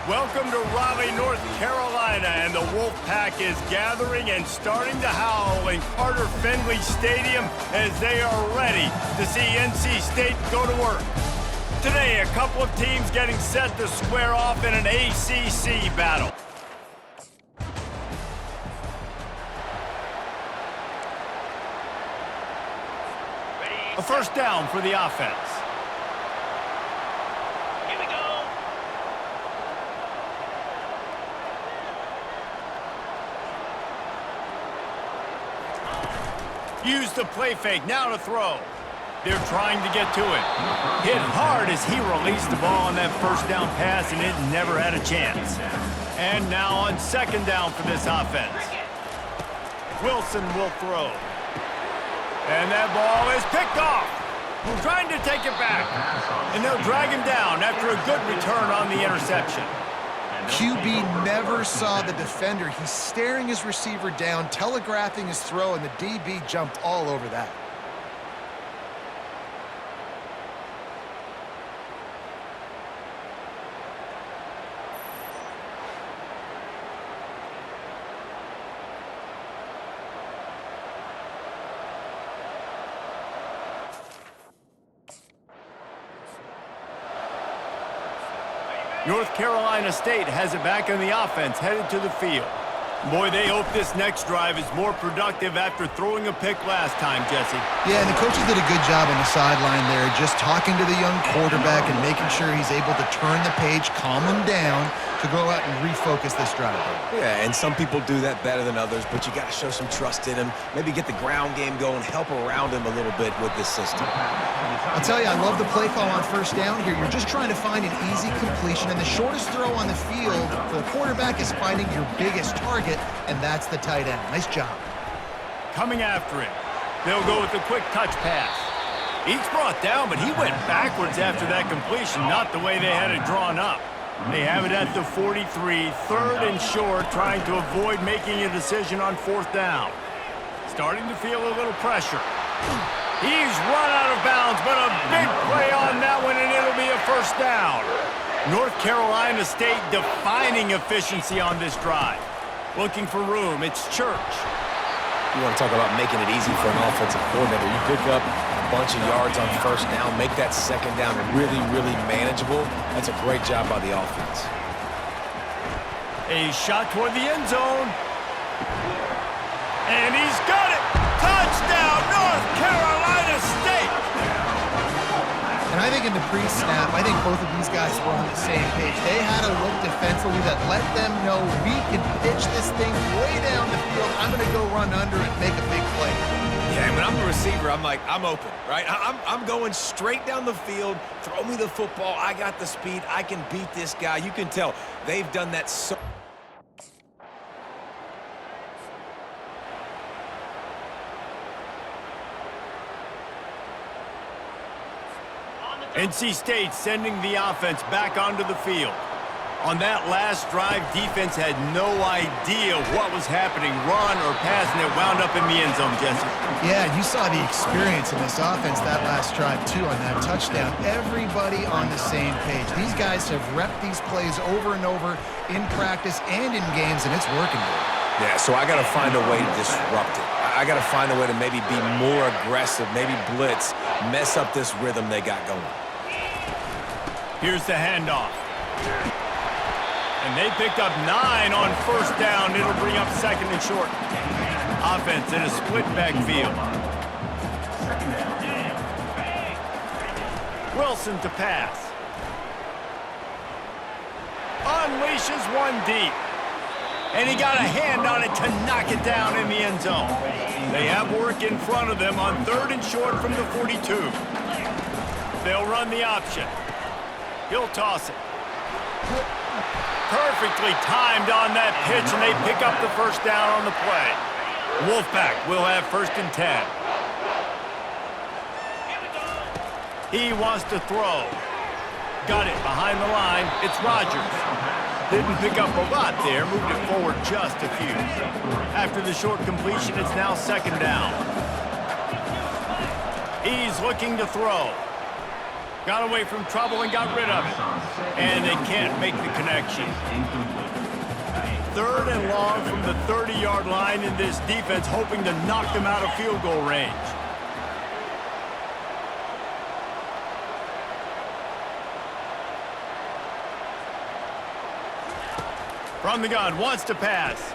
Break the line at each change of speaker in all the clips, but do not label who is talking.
Welcome to Raleigh, North Carolina, and the Wolfpack is gathering and starting to howl in Carter Finley Stadium as they are ready to see NC State go to work. Today, a couple of teams getting set to square off in an ACC battle. A first down for the offense. Use the play fake, now to throw. They're trying to get to it. Hit hard as he released the ball on that first down pass, and it never had a chance. And now on second down for this offense. Wilson will throw. And that ball is picked off. Trying to take it back. And they'll drag him down after a good return on the interception.
QB never saw the defender. He's staring his receiver down, telegraphing his throw, and the DB jumped all over that.
North Carolina State has it back on the offense, headed to the field. Boy, they hope this next drive is more productive after throwing a pick last time, Jesse.
Yeah, and the coaches did a good job on the sideline there, just talking to the young quarterback and making sure he's able to turn the page, calm him down, to go out and refocus this drive.
Yeah, and some people do that better than others, but you got to show some trust in him. Maybe get the ground game going, help around him a little bit with this system.
I'll tell you, I love the play call on first down here. You're just trying to find an easy completion, and the shortest throw on the field for the quarterback is finding your biggest target, and that's the tight end. Nice job.
Coming after it. They'll go with a quick touch pass. He's brought down, but he went backwards after that completion, not the way they had it drawn up. They have it at the 43, third and short, trying to avoid making a decision on fourth down. Starting to feel a little pressure. He's run out of bounds, but a big play on that one, and it'll be a first down. North Carolina State defining efficiency on this drive. Looking for room, it's Church.
You want to talk about making it easy for an offensive coordinator. You pick up a bunch of yards on first down, make that second down really, really manageable. That's a great job by the offense.
A shot toward the end zone. And he's got it! Touchdown, North Carolina State!
And I think in the pre-snap, I think both of these guys were on the same page. They had a look defensively that let them know we can pitch this thing way down the field. I'm going to go run under and make a big play.
Yeah, when I'm the receiver, I'm like, I'm open, right? I'm going straight down the field. Throw me the football. I got the speed. I can beat this guy. You can tell they've done that so...
NC State sending the offense back onto the field. On that last drive, defense had no idea what was happening, run or pass, and it wound up in the end zone, Jesse.
Yeah, you saw the experience in this offense that last drive, too, on that touchdown. Everybody on the same page. These guys have repped these plays over and over in practice and in games, and it's working.
Yeah, so I got to find a way to disrupt it. I got to find a way to maybe be more aggressive, maybe blitz, mess up this rhythm they got going.
Here's the handoff. And they picked up 9 on first down. It'll bring up second and short. Offense in a split backfield. Wilson to pass. Unleashes one deep. And he got a hand on it to knock it down in the end zone. They have work in front of them on third and short from the 42. They'll run the option. He'll toss it. Perfectly timed on that pitch, and they pick up the first down on the play. Wolfpack will have first and 10. He wants to throw. Got it behind the line. It's Rogers. Didn't pick up a lot there, moved it forward just a few. After the short completion, it's now second down. He's looking to throw. Got away from trouble and got rid of it. And they can't make the connection. 3rd and long from the 30-yard line, in this defense hoping to knock them out of field goal range. From the gun, wants to pass.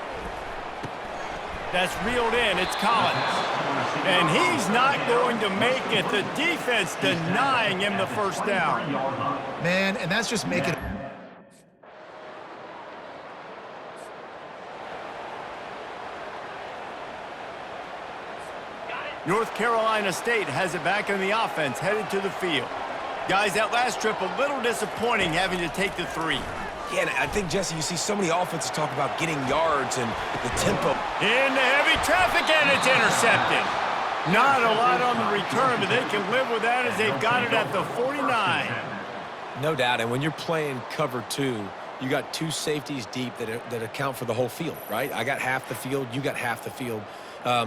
That's reeled in. It's Collins. And he's not going to make it. The defense denying him the first down.
Man, and that's just making...
North Carolina State has it back in the offense, headed to the field. Guys, that last trip a little disappointing, having to take the 3.
Yeah, and I think, Jesse, you see so many offenses talk about getting yards and the tempo.
Into heavy traffic, and it's intercepted. Not a lot on the return, but they can live with that as they've got it at the 49.
No doubt, and when you're playing cover 2, you got 2 safeties deep that account for the whole field, right? I got half the field, you got half the field.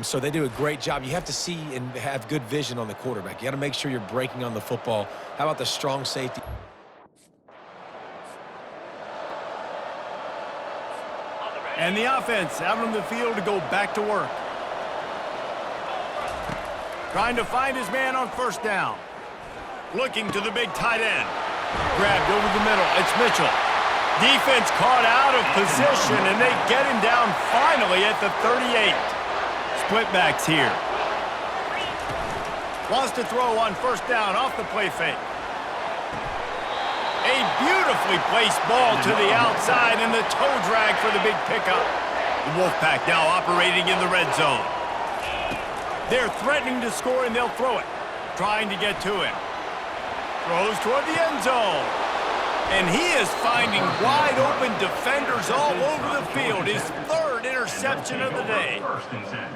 So they do a great job. You have to see and have good vision on the quarterback. You got to make sure you're breaking on the football. How about the strong safety?
And the offense out on the field to go back to work. Trying to find his man on first down. Looking to the big tight end. Grabbed over the middle. It's Mitchell. Defense caught out of position, and they get him down finally at the 38. Split backs here. Wants to throw on first down off the play fake. A beautifully placed ball to the outside, and the toe drag for the big pickup. The Wolfpack now operating in the red zone. They're threatening to score, and they'll throw it. Trying to get to him. Throws toward the end zone. And he is finding wide open defenders all over the field. His 3rd interception of the day.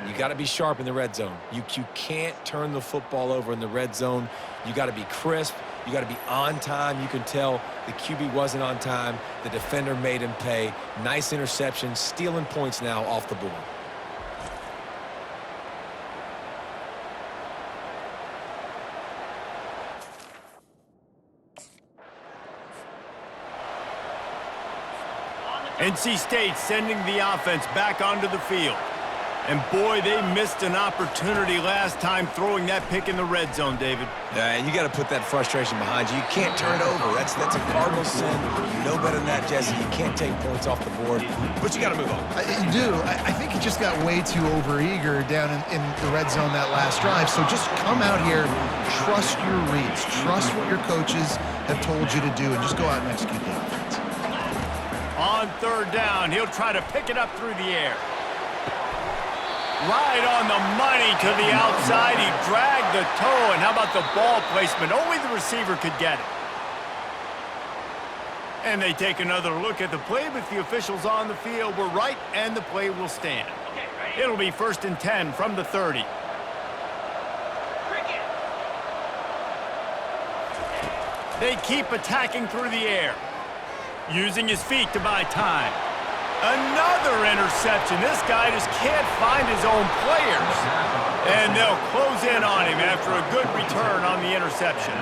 You got to be sharp in the red zone. You can't turn the football over in the red zone. You got to be crisp. You got to be on time. You can tell the QB wasn't on time. The defender made him pay. Nice interception, stealing points now off the board.
NC State sending the offense back onto the field. And boy, they missed an opportunity last time throwing that pick in the red zone, David.
And you got to put that frustration behind you. You can't turn it over. That's a cardinal sin. You know better than that, Jesse. You can't take points off the board, but you got to move on.
You do. I think he just got way too overeager down in the red zone that last drive. So just come out here, trust your reads, trust what your coaches have told you to do, and just go out and execute the offense.
On 3rd down, he'll try to pick it up through the air. Right on the money to the outside. He dragged the toe, and how about the ball placement? Only the receiver could get it. And they take another look at the play, but the officials on the field were right, and the play will stand. It'll be 1st and 10 from the 30. They keep attacking through the air. Using his feet to buy time. Another interception. This guy just can't find his own players. And they'll close in on him after a good return on the interception.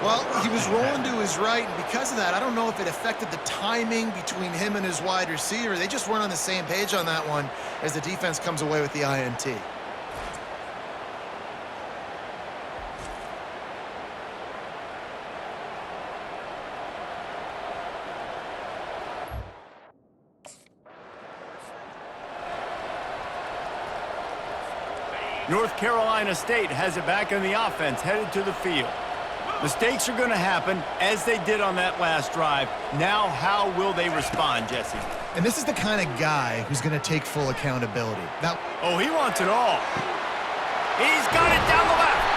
Well, he was rolling to his right, and because of that, I don't know if it affected the timing between him and his wide receiver. They just weren't on the same page on that one as the defense comes away with the INT.
North Carolina State has it back on the offense, headed to the field. Mistakes are going to happen, as they did on that last drive. Now, how will they respond, Jesse?
And this is the kind of guy who's going to take full accountability. Now,
oh, he wants it all. He's got it down the left.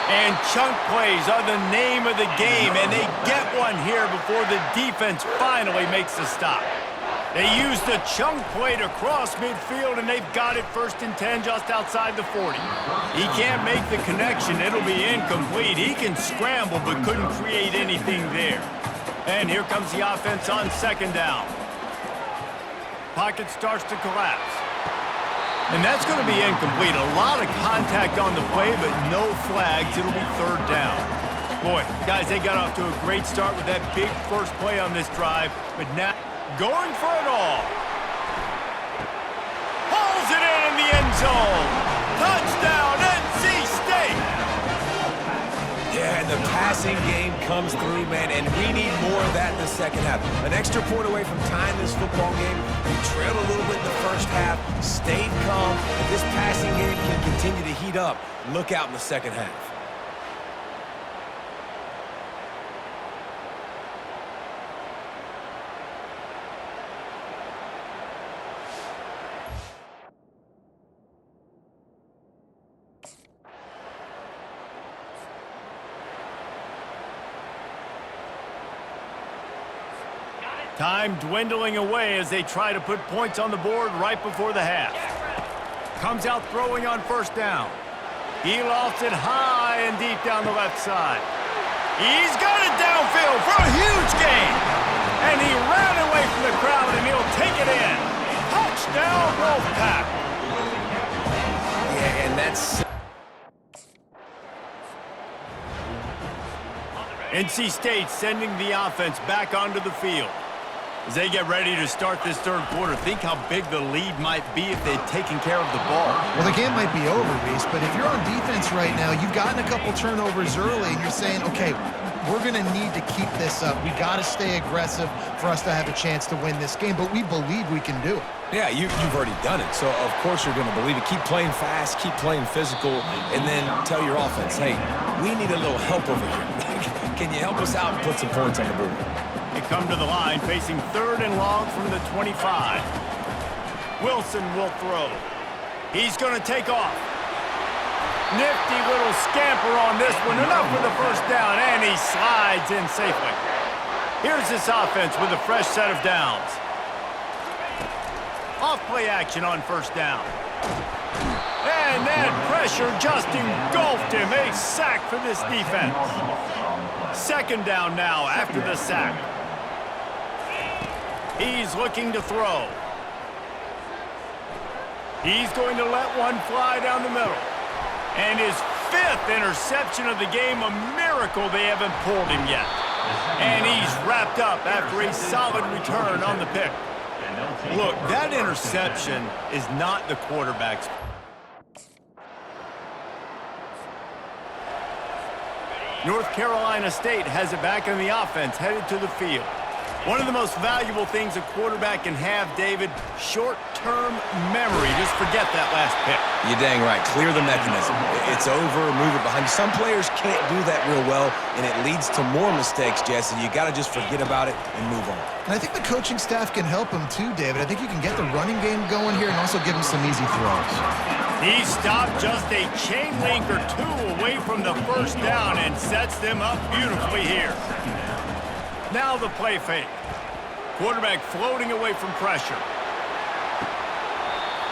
And chunk plays are the name of the game, and they get one here before the defense finally makes the stop. They use the chunk play to cross midfield, and they've got it 1st and 10 just outside the 40. He can't make the connection. It'll be incomplete. He can scramble, but couldn't create anything there. And here comes the offense on 2nd down. Pocket starts to collapse. And that's going to be incomplete. A lot of contact on the play, but no flags. It'll be 3rd down. Boy, guys, they got off to a great start with that big first play on this drive, but now going for it all. Hauls it in the end zone. Touchdown, NC State.
Yeah, and the passing game comes through, man, and we need more of that in the second half. An extra point away from tying this football game. We trailed a little bit in the first half, stayed calm. If this passing game can continue to heat up, look out in the second half.
Time dwindling away as they try to put points on the board right before the half. Comes out throwing on first down. He lofts it high and deep down the left side. He's got it downfield for a huge gain. And he ran away from the crowd, and he'll take it in. Touchdown, Wolfpack.
Yeah, and that's...
NC State sending the offense back onto the field. As they get ready to start this third quarter, think how big the lead might be if they'd taken care of the ball.
Well, the game might be over, Reese, but if you're on defense right now, you've gotten a couple turnovers early, and you're saying, okay, we're going to need to keep this up. We got to stay aggressive for us to have a chance to win this game, but we believe we can do it.
Yeah, you've already done it, so of course you're going to believe it. Keep playing fast, keep playing physical, and then tell your offense, hey, we need a little help over here. Can you help us out and put some points on the board?
They come to the line facing third and long from the 25. Wilson will throw. He's going to take off. Nifty little scamper on this one. Enough for the first down, and he slides in safely. Here's this offense with a fresh set of downs. Off-play action on first down. And that pressure just engulfed him. A sack for this defense. Second down now after the sack. He's looking to throw. He's going to let one fly down the middle. And his fifth interception of the game, a miracle they haven't pulled him yet. And he's wrapped up after a solid return on the pick. Look, that interception is not the quarterback's. North Carolina State has it back in the offense, headed to the field. One of the most valuable things a quarterback can have, David, short-term memory. Just forget that last pick.
You're dang right. Clear the mechanism. It's over, move it behind you. Some players can't do that real well, and it leads to more mistakes, Jesse. You got to just forget about it and move on.
And I think the coaching staff can help him too, David. I think you can get the running game going here and also give him some easy throws.
He stopped just a chain link or two away from the first down and sets them up beautifully here. Now the play fake. Quarterback floating away from pressure.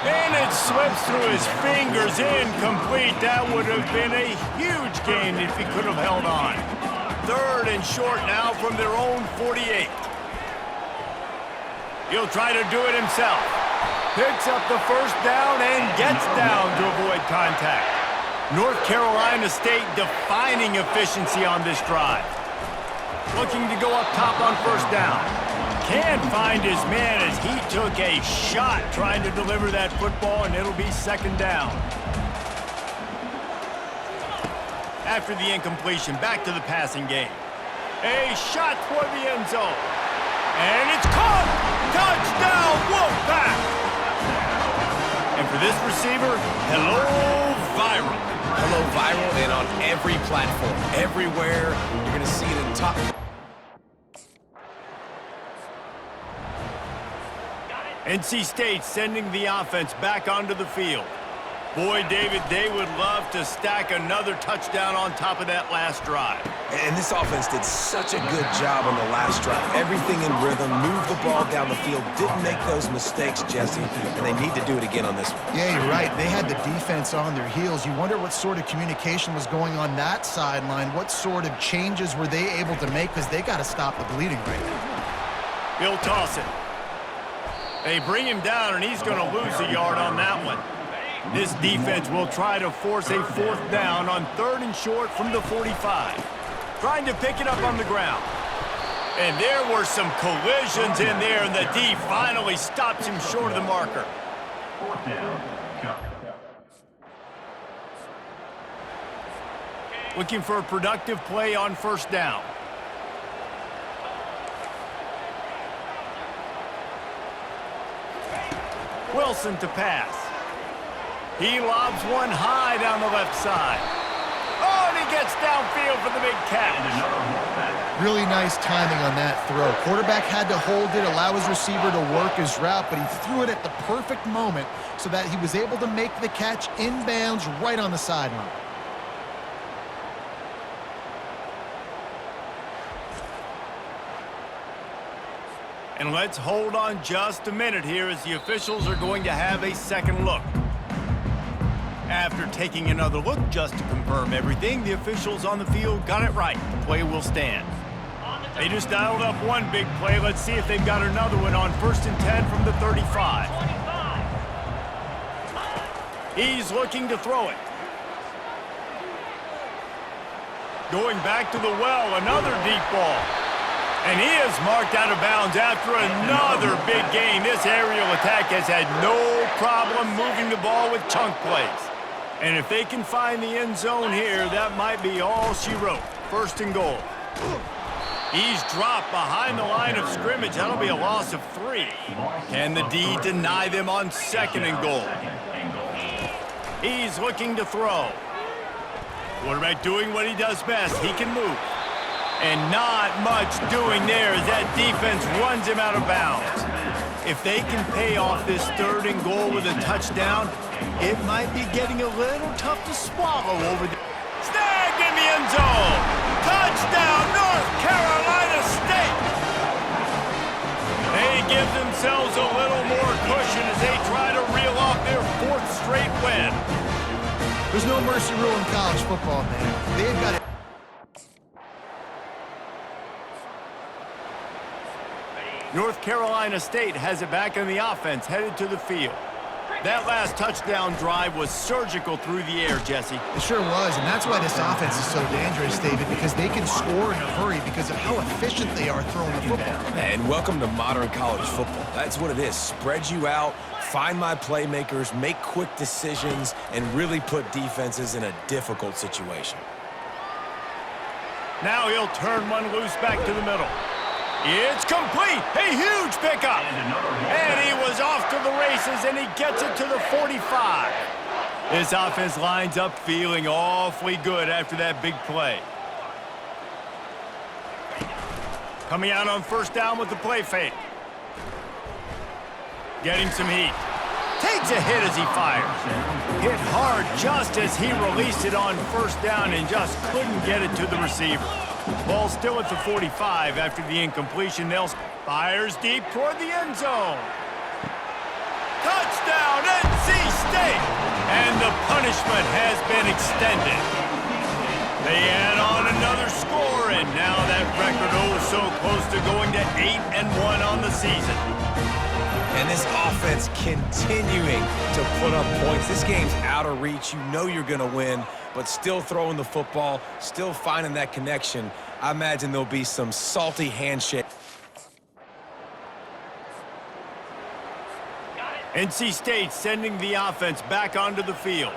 And it slips through his fingers, incomplete. That would have been a huge gain if he could have held on. Third and short now from their own 48. He'll try to do it himself. Picks up the first down and gets down to avoid contact. North Carolina State defining efficiency on this drive. Looking to go up top on first down. Can't find his man as he took a shot trying to deliver that football, and it'll be second down. After the incompletion, back to the passing game. A shot toward the end zone. And it's caught! Touchdown, Wolfpack! And for this receiver, hello, viral.
Hello, viral, and on every platform, everywhere. You're going to see it in top.
NC State sending the offense back onto the field. Boy, David, they would love to stack another touchdown on top of that last drive.
And this offense did such a good job on the last drive. Everything in rhythm, moved the ball down the field, didn't make those mistakes, Jesse, and they need to do it again on this one.
Yeah, you're right. They had the defense on their heels. You wonder what sort of communication was going on that sideline. What sort of changes were they able to make, because they got to stop the bleeding right now.
He'll toss it. They bring him down, and he's going to lose a yard on that one. This defense will try to force a fourth down on third and short from the 45. trying to pick it up on the ground. And there were some collisions in there, and the D finally stops him short of the marker.
Fourth down. Go.
Looking for a productive play on first down. Wilson to pass. He lobs one high down the left side. Oh, and he gets downfield for the big catch.
Really nice timing on that throw. Quarterback had to hold it, allow his receiver to work his route, but he threw it at the perfect moment so that he was able to make the catch inbounds right on the sideline.
And let's hold on just a minute here as the officials are going to have a second look. After taking another look just to confirm everything, the officials on the field got it right. The play will stand. They just dialed up one big play. Let's see if they've got another one on 1st and 10 from the 35. He's looking to throw it. Going back to the well, another deep ball. And he is marked out of bounds after another big gain. This aerial attack has had no problem moving the ball with chunk plays. And if they can find the end zone here, that might be all she wrote. 1st and goal. He's dropped behind the line of scrimmage. That'll be a loss of 3. Can the D deny them on 2nd and goal? He's looking to throw. Quarterback doing what he does best. He can move. And not much doing there as that defense runs him out of bounds. If they can pay off this 3rd and goal with a touchdown, it might be getting a little tough to swallow over the... Snagged in the end zone! Touchdown, North Carolina State! They give themselves a little more cushion as they try to reel off their 4th straight win.
There's no mercy rule in college football, man. They've got it.
North Carolina State has it back on the offense, headed to the field. That last touchdown drive was surgical through the air, Jesse.
It sure was, and that's why this offense is so dangerous, David, because they can score in a hurry because of how efficient they are throwing the football.
And welcome to modern college football. That's what it is. Spread you out, find my playmakers, make quick decisions, and really put defenses in a difficult situation.
Now he'll turn one loose back to the middle. It's complete! A huge pickup! And he was off to the races, and he gets it to the 45. This offense lines up feeling awfully good after that big play. Coming out on 1st down with the play fake. Getting some heat. Takes a hit as he fires. Hit hard just as he released it on 1st down and just couldn't get it to the receiver. Ball still at the 45 after the incompletion. Nelson fires deep toward the end zone. Touchdown, NC State! And the punishment has been extended. They add on another score, and now that record so close to going to 8-1 on the season.
And this offense continuing to put up points. This game's out of reach. You know you're going to win, but still throwing the football, still finding that connection. I imagine there'll be some salty handshake.
NC State sending the offense back onto the field.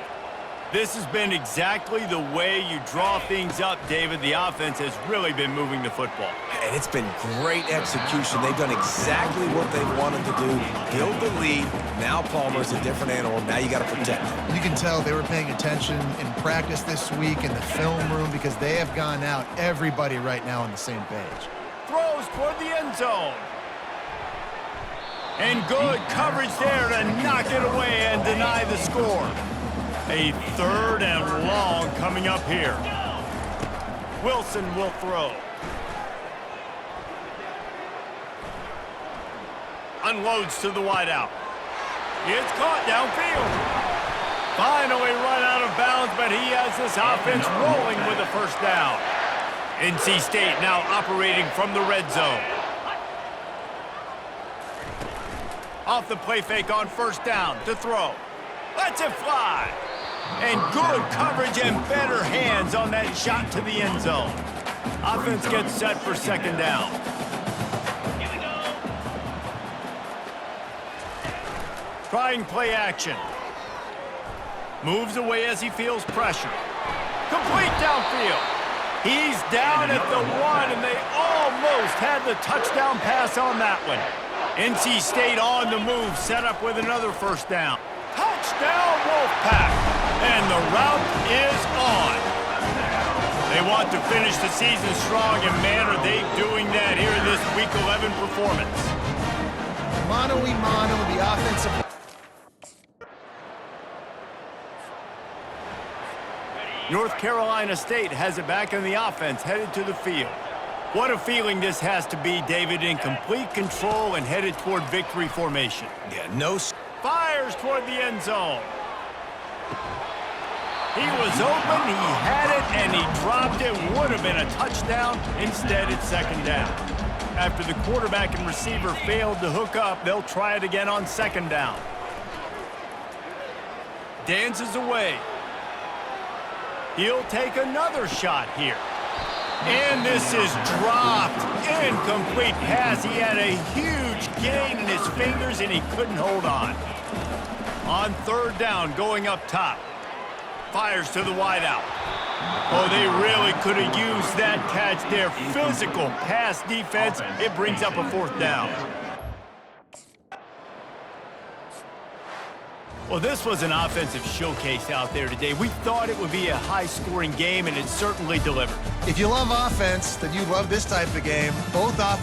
This has been exactly the way you draw things up, David. The offense has really been moving the football.
And it's been great execution. They've done exactly what they've wanted to do. Build the lead. Now Palmer's a different animal. Now you got to protect him.
You can tell they were paying attention in practice this week in the film room because they have gone out, everybody right now on the same page.
Throws toward the end zone. And good coverage there to knock it away and deny the score. A 3rd and long coming up here. Wilson will throw. Unloads to the wideout. It's caught downfield. Finally run out of bounds, but he has this offense rolling with a 1st down. NC State now operating from the red zone. Off the play fake on 1st down to throw. Lets it fly. And good coverage and better hands on that shot to the end zone. Offense gets set for second down. Trying play action. Moves away as he feels pressure. Complete downfield. He's down at the 1, and they almost had the touchdown pass on that one. NC State on the move, set up with another first down. Touchdown, Wolfpack! And the route is on. They want to finish the season strong, and man, are they doing that here in this Week 11 performance.
Mano-y-mano, the offensive...
North Carolina State has it back in the offense, headed to the field. What a feeling this has to be, David, in complete control and headed toward victory formation.
Yeah, no...
Fires toward the end zone. He was open, he had it, and he dropped it. Would have been a touchdown. Instead, it's second down. After the quarterback and receiver failed to hook up, they'll try it again on second down. Dances away. He'll take another shot here. And this is dropped. Incomplete pass. He had a huge gain in his fingers, and he couldn't hold on. On third down, going up top. Fires to the wideout. Oh, they really could have used that catch there. Physical pass defense. It brings up a fourth down. Well, this was an offensive showcase out there today. We thought it would be a high-scoring game, and it certainly delivered.
If you love offense, then you love this type of game. Both offense